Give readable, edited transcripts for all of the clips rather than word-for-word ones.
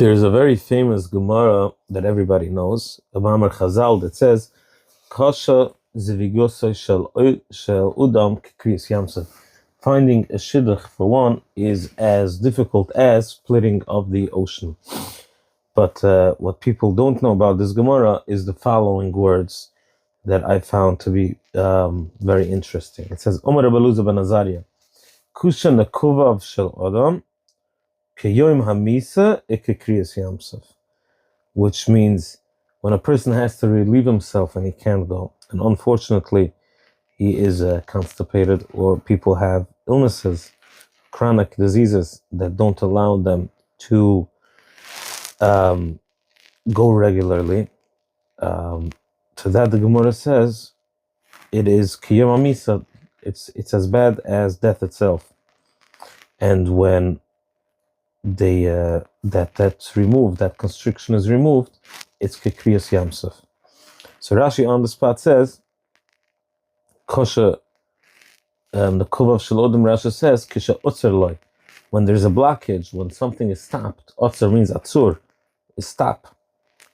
There's a very famous Gemara that everybody knows, a Ma'amar Chazal, that says, Kasha zivigosai shel udam k'kriyas Yam Suf. Finding a shidduch for one is as difficult as splitting of the ocean. But what people don't know about this Gemara is the following words that I found to be very interesting. It says, Omer Abaluza ben Azariah, Kusha nekuvav shel odam, keyoim hamisa ekekriyas Yam Suf. Which means when a person has to relieve himself and he can't go, and unfortunately he is constipated, or people have illnesses, chronic diseases that don't allow them to go regularly. To that the Gemara says it is kiyom amisa. It's as bad as death itself. And when that's removed, that constriction is removed, it's kekriyas Yam Suf. So Rashi on the spot says, Kosha, the kuvav shel odam, Rashi says, kisha otzer loy. When there's a blockage, when something is stopped, otzer means atzur, is stop.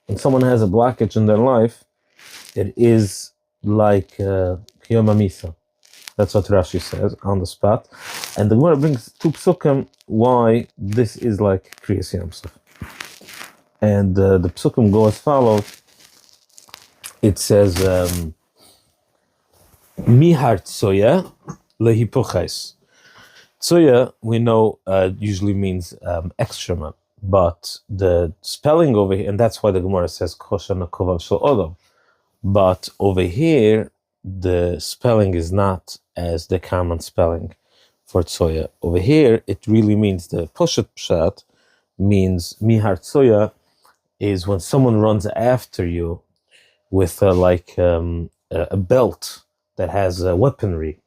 When someone has a blockage in their life, it is like kiyom amisa. That's what Rashi says on the spot. And the Gemara brings two psukim why this is like kriyas Yam Suf. And the psukim go as follows. It says, Mihar tsoya lehipochais. Tsoya, we know, usually means excrement, but the spelling over here, and that's why the Gemara says kosha nakovav shel odom. But over here, the spelling is not as the common spelling for tsoya. Over here, it really means, the poshet pshat means mihar tsoya is when someone runs after you with a belt that has weaponry,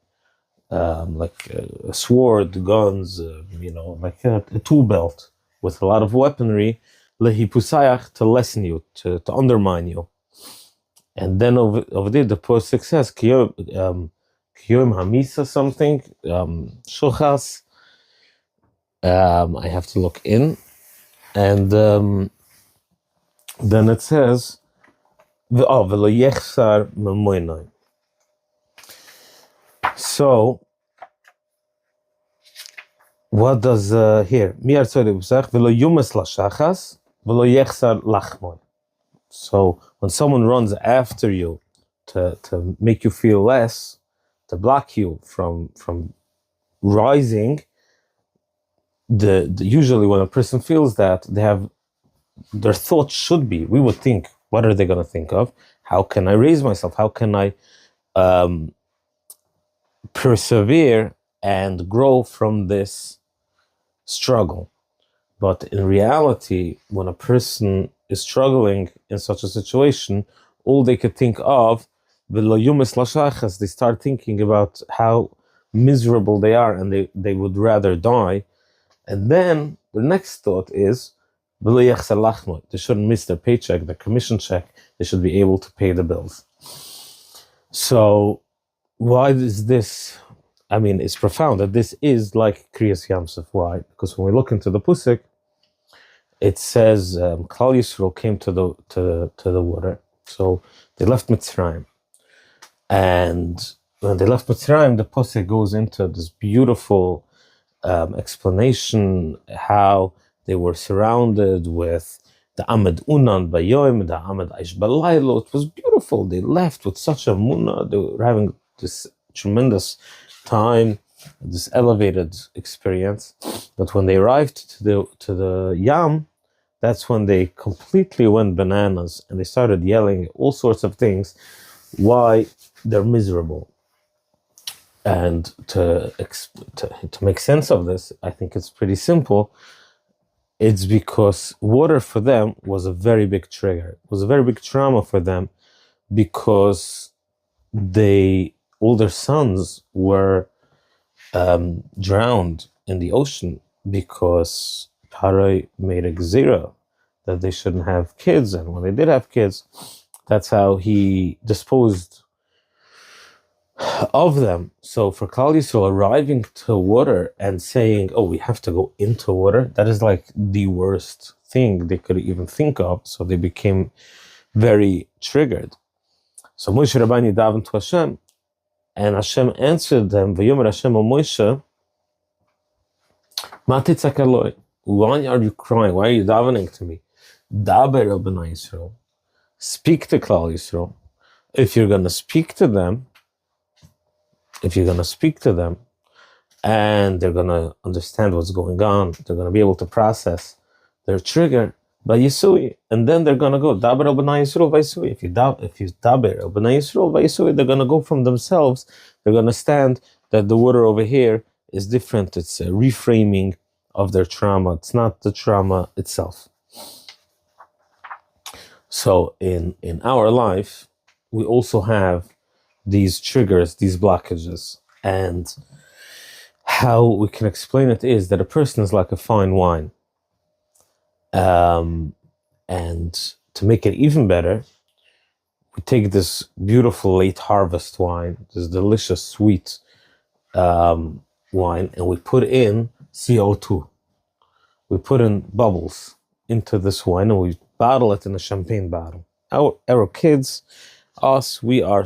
like a sword, guns, like a tool belt with a lot of weaponry, lehipusayach, to lessen you, to undermine you. And then over there, the posuk says, kiyom hamisa something, shuchas. I have to look in. And then it says, v'lo yechsar memoinai. So, what does here? Mi'ar tzorei b'sach, v'lo yumes lashachas, v'lo yechsar lachmon. So, when someone runs after you to make you feel less, to block you from rising, usually when a person feels that, their thoughts should be, we would think, what are they going to think of? How can I raise myself? How can I persevere and grow from this struggle? But in reality, when a person is struggling in such a situation, all they could think of, they start thinking about how miserable they are, and they would rather die. And then the next thought is, they shouldn't miss their paycheck, their commission check. They should be able to pay the bills. So why is this? I mean, it's profound that this is like kriyas Yam Suf. Why? Because when we look into the pusik, it says Klal Yisroel came to the water. So they left Mitzrayim, and when they left Mitzrayim, the pusik goes into this beautiful explanation how they were surrounded with the Amad Unan Bayoim, the Amad Aish Balaylo. It was beautiful. They left with such a munah. They were having this tremendous time, this elevated experience. But when they arrived to the Yam, that's when they completely went bananas and they started yelling all sorts of things why they're miserable. And to make sense of this, I think it's pretty simple. It's because water for them was a very big trigger. It was a very big trauma for them, because all their sons were drowned in the ocean, because Parai made a gzira that they shouldn't have kids, and when they did have kids, that's how he disposed of them. So for Klal Yisroel arriving to water and saying, oh, we have to go into water, that is like the worst thing they could even think of. So they became very triggered. So Moshe Rabbeinu davened to Hashem, and Hashem answered them, V'yomer Hashem al Moshe, Ma titzak Eloi? Why are you crying? Why are you davening to me? Daber el b'nai Yisrael. Speak to Klal Yisroel. If you're going to speak to them, and they're going to understand what's going on, they're going to be able to process their trigger by Yisui, and then they're going to go daber el b'nai Yisrael v'Yisui. If you daber el b'nai Yisrael v'Yisui, they're going to go from themselves. They're going to stand that the water over here is different. It's a reframing of their trauma. It's not the trauma itself. So in our life, we also have these triggers, these blockages, and how we can explain it is that a person is like a fine wine. And to make it even better, we take this beautiful late harvest wine, this delicious sweet wine, and we put in CO2. We put in bubbles into this wine, and we bottle it in a champagne bottle. Our kids, us, we are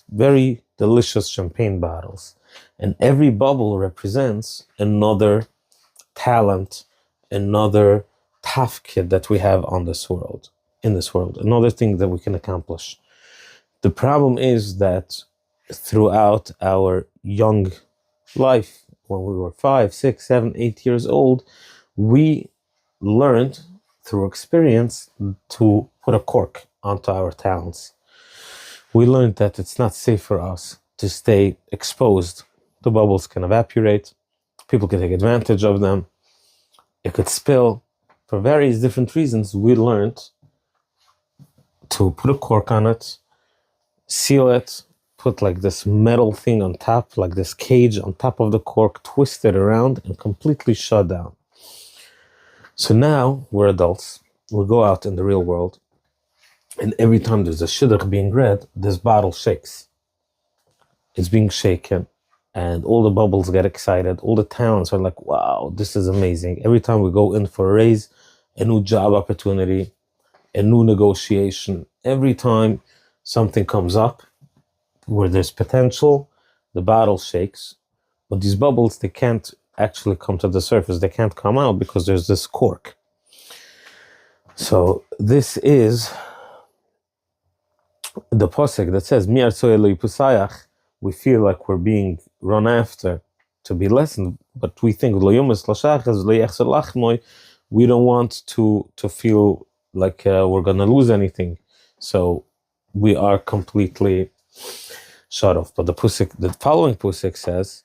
very delicious champagne bottles, and every bubble represents another talent, another tafkid that we have in this world, another thing that we can accomplish. The problem is that throughout our young life, when we were 5, 6, 7, 8 years old, we learned through experience to put a cork onto our talents. We learned that it's not safe for us to stay exposed. The bubbles can evaporate, people can take advantage of them, it could spill. For various different reasons, we learned to put a cork on it, seal it, put like this metal thing on top, like this cage on top of the cork, twist it around and completely shut down. So now we're adults, we'll go out in the real world, and every time there's a shidduch being read, this bottle shakes. It's being shaken, and all the bubbles get excited. All the talents are like, wow, this is amazing. Every time we go in for a raise, a new job opportunity, a new negotiation, every time something comes up where there's potential, the bottle shakes. But these bubbles, they can't actually come to the surface. They can't come out because there's this cork. So this is the posek that says, Mi artzoy lo yipusayach. We feel like we're being run after to be lessened, but we think lo yomes lashachas lo yechzer lachmoy. We don't want to feel like we're going to lose anything. So we are completely shut off. But the following pusik says,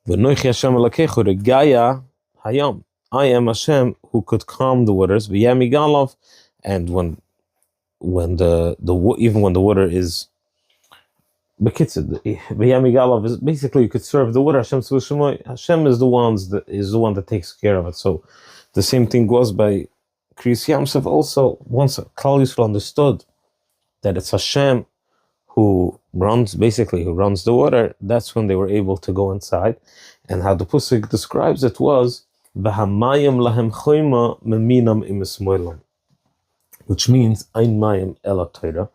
V'noichi Hashem Elokechu regaya hayam. I am Hashem who could calm the waters. V'yam igalov. And when the even when the water is bekitzed, v'yam igalov is basically you could serve the water. Hashem is the one that takes care of it. So the same thing goes by Kriyas Yam Suf also. Once Klal Yisroel understood that it's Hashem who runs the water, that's when they were able to go inside. And how the Pusik describes it was, V'hamayim lahem choyma meminam imismoilam, which means, Ein mayim ela Torah.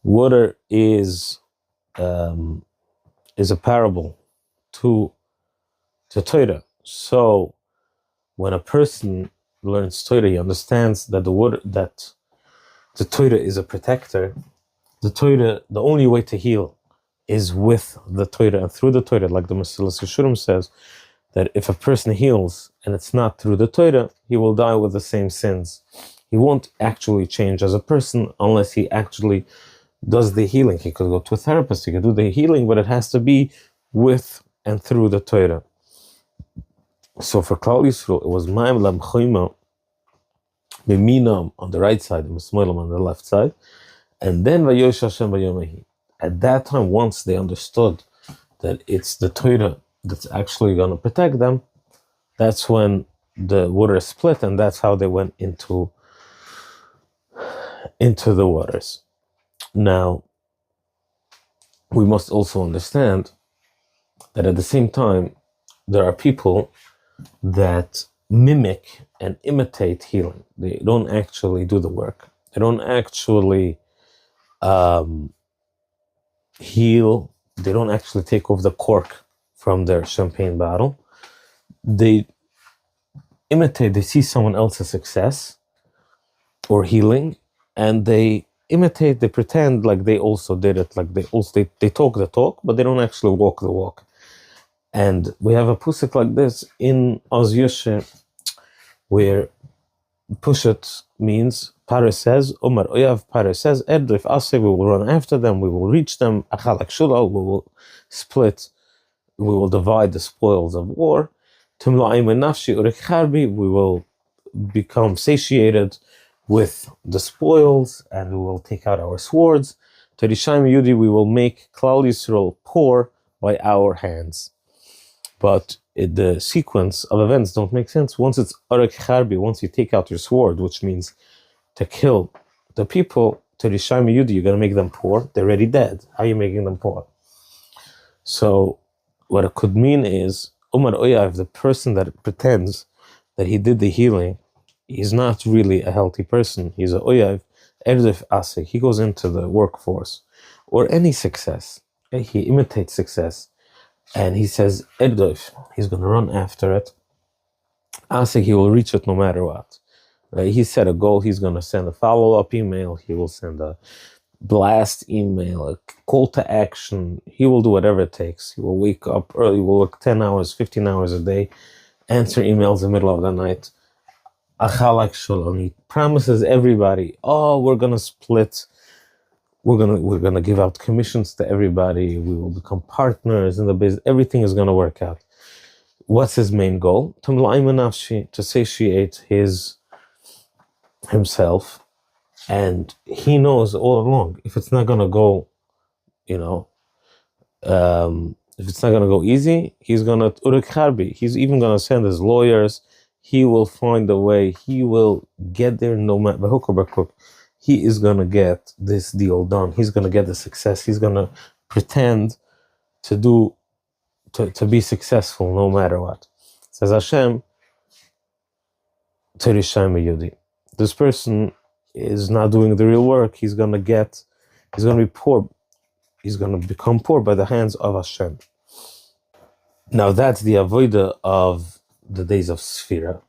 Water is a parable to Torah. So when a person learns Torah, he understands that the Torah is a protector. The Torah, the only way to heal is with the Torah and through the Torah, like the Mesilas Yesharim says, that if a person heals and it's not through the Torah, he will die with the same sins. He won't actually change as a person unless he actually does the healing. He could go to a therapist, he could do the healing, but it has to be with and through the Torah. So for Klal Yisroel, it was Ma'im Lam Choyma Miminam on the right side, Mismoilam on the left side, and then Vayosh Hashem Vayomehi. At that time, once they understood that it's the Torah that's actually going to protect them, that's when the water split, and that's how they went into the waters. Now, we must also understand that at the same time, there are people that mimic and imitate healing. They don't actually do the work. They don't actually heal. They don't actually take off the cork from their champagne bottle. They imitate, they see someone else's success or healing, and they imitate, they pretend like they also did it, like they talk the talk, but they don't actually walk the walk. And we have a pusik like this in Oz Yoshe, where pushet means, Paris says, Umar Oyav, Paris says, Erdrif Ase, we will run after them, we will reach them, Achalak Shulal, we will split, we will divide the spoils of war, Timla'im Nafshi Urik Harbi, we will become satiated with the spoils, and we will take out our swords. Terishayim Yudi, we will make Klal Yisroel poor by our hands. But the sequence of events don't make sense. Once it's Arek Harbi, once you take out your sword, which means to kill the people, Terishayim Yudi, you're going to make them poor. They're already dead. How are you making them poor? So what it could mean is, Umar Oyav, the person that pretends that he did the healing, he's not really a healthy person. He's a Oyav, Erdif Asik. He goes into the workforce or any success. He imitates success. And he says, Erdif, he's going to run after it. Asik, he will reach it no matter what. He set a goal, he's going to send a follow-up email, he will send a blast email, a call to action, he will do whatever it takes. He will wake up early, will work 10 hours, 15 hours a day, answer emails in the middle of the night. Achalak Shalom, he promises everybody, oh, we're going to split, we're gonna give out commissions to everybody, we will become partners in the business, everything is going to work out. What's his main goal? To satiate himself, and he knows all along if it's not going to go, if it's not going to go easy, he's going to urek harbi. He's even going to send his lawyers. He will find a way. He will get there no matter hook or by crook. He is going to get this deal done. He's going to get the success. He's going to pretend to be successful no matter what. Says Hashem, Terishayim Yudi. This person is not doing the real work. He's going to be poor. He's going to become poor by the hands of Hashem. Now that's the avodah of the days of Sphira,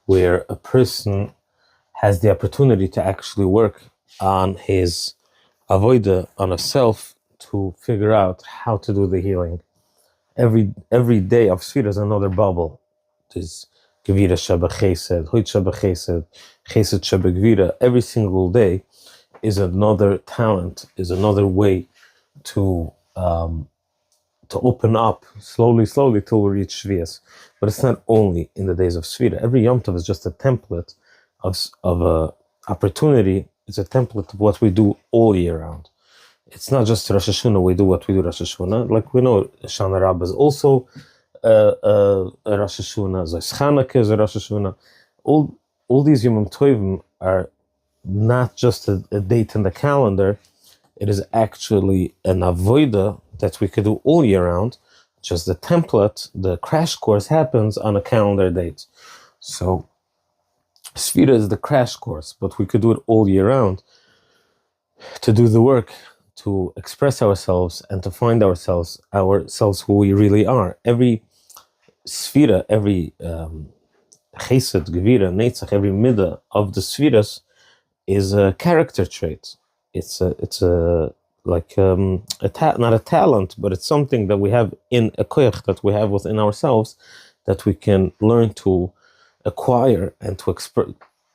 where a person has the opportunity to actually work on his avodah, on a self, to figure out how to do the healing. Every day of Sphira is another bubble. There's Gevira Sheba Chesed, Hoyt Sheba Chesed, Chesed Sheba Gevira. Every single day is another talent, is another way to open up slowly till we reach Shvias. But it's not only in the days of Sphira. Every Yom Tov is just a template of a opportunity. It's a template of what we do all year round. It's not just Rosh Hashanah, we do what we do Rosh Hashanah. Like we know, Shana Rabbah is also a Rosh Hashanah, Zos Chanukah is a Rosh Hashanah. All these Yom Tovim are not just a date in the calendar. It is actually an avodah that we could do all year round. Just the template, the crash course happens on a calendar date. So Sphira is the crash course, but we could do it all year round to do the work, to express ourselves and to find ourselves who we really are. Every Sphira, every Chesed, Gevira, Netzach, every midah of the Sphiras is a character trait. It's not a talent, but it's something that we have in a koyach, that we have within ourselves, that we can learn to acquire and to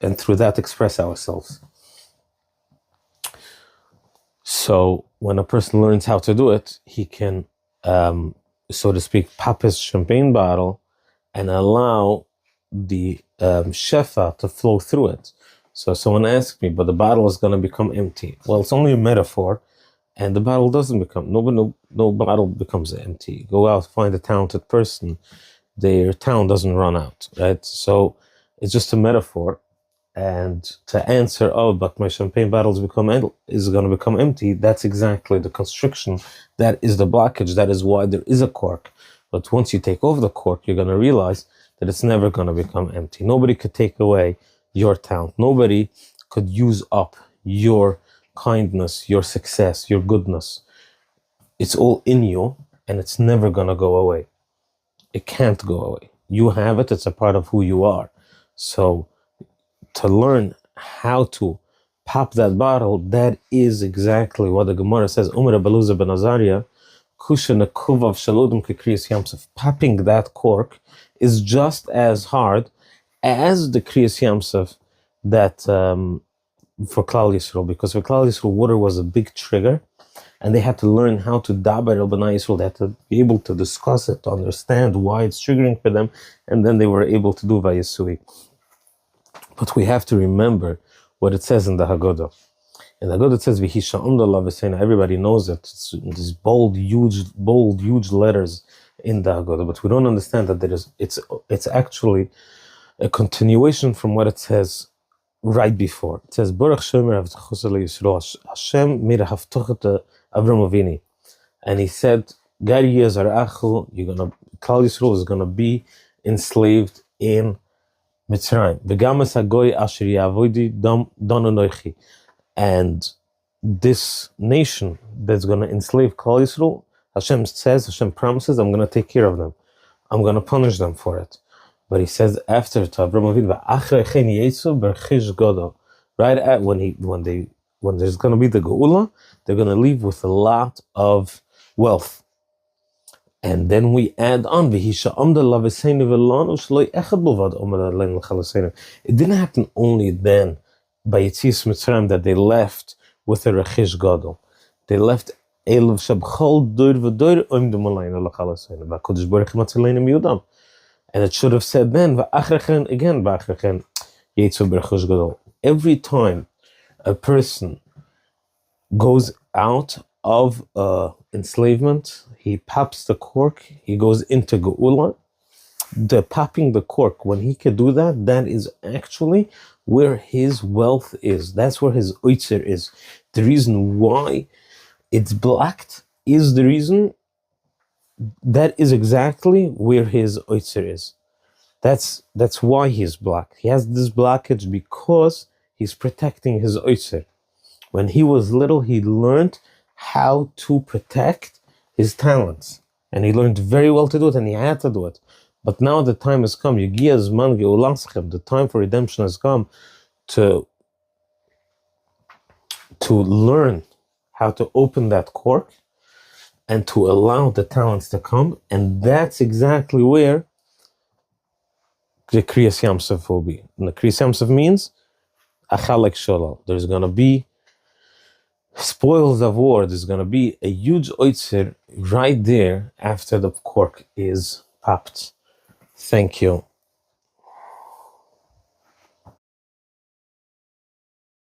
and through that express ourselves. So when a person learns how to do it, he can, so to speak, pop his champagne bottle and allow the shefa to flow through it. So someone asked me, but the bottle is going to become empty. Well, it's only a metaphor, and the bottle doesn't become, no bottle becomes empty. Go out, find a talented person, their talent doesn't run out, right? So it's just a metaphor. and to answer, oh, but my champagne bottle is going to become empty, that's exactly the constriction. That is the blockage. That is why there is a cork. But once you take off the cork, you're going to realize that it's never going to become empty. Nobody could take away your talent. Nobody could use up your kindness, your success, your goodness. It's all in you, and it's never going to go away. It can't go away. You have it. It's a part of who you are. So to learn how to pop that bottle, that is exactly what the Gemara says. Umar Baluza ben Azaria, Kushan Kuvav Shalodum Kriyas Yam Suf. Popping that cork is just as hard as the Kriyas Yam Suf that for Klal Yisroel, because for Klal Yisroel, water was a big trigger, and they had to learn how to dabar el Bnai Yisrael. They had to be able to discuss it, to understand why it's triggering for them, and then they were able to do Vayesui. But we have to remember what it says in the Haggadah. In the Haggadah it says, V'hisha Amdallah V'seina. Everybody knows it. It's these bold, huge letters in the Haggadah, but we don't understand that it's actually a continuation from what it says right before. It says, Baruch Shomer Havtachos Yisrael. Hashem made a Havtachat Avram Avini. And he said, Gari Yezarachu, Klal Yisroel is going to be enslaved in Mitzrayim. V'gamas hagoy asher yavodi donu noichi. And this nation that's going to enslave Klal Yisroel, Hashem promises, I'm going to take care of them. I'm going to punish them for it. But he says after to Avraham Avinu, v'achrechen yetzu berchish godol. Right at when there's going to be the geula, they're going to leave with a lot of wealth. And then we add on, it didn't happen only then by Yetzias Mitzrayim that they left with a rechish gadol. They left Elav Shabchol Dur V'Dur Oimdum Alayna L'Chalasayna. V'Kodesh Baruch Hu Matzilayna Miyudam. And it should have said then, V'Achrechen, again, V'Achrechen Yetzu Berchish Gadol. Every time a person goes out of enslavement, he pops the cork, he goes into Geula. The popping the cork, when he can do that, that is actually where his wealth is. That's where his oitzer is. The reason why it's blacked is the reason that is exactly where his oitzer is. That's why he's black. He has this blockage because he's protecting his oitzer. When he was little, he learned how to protect his talents. And he learned very well to do it, and he had to do it. But now the time has come, the time for redemption has come to learn how to open that cork and to allow the talents to come. And that's exactly where the Kriyas Yam Suf will be. And the Kriyas Yam Suf means Achalek Sholal. There's going to be spoils of war. There's going to be a huge oitzer right there after the cork is popped. Thank you.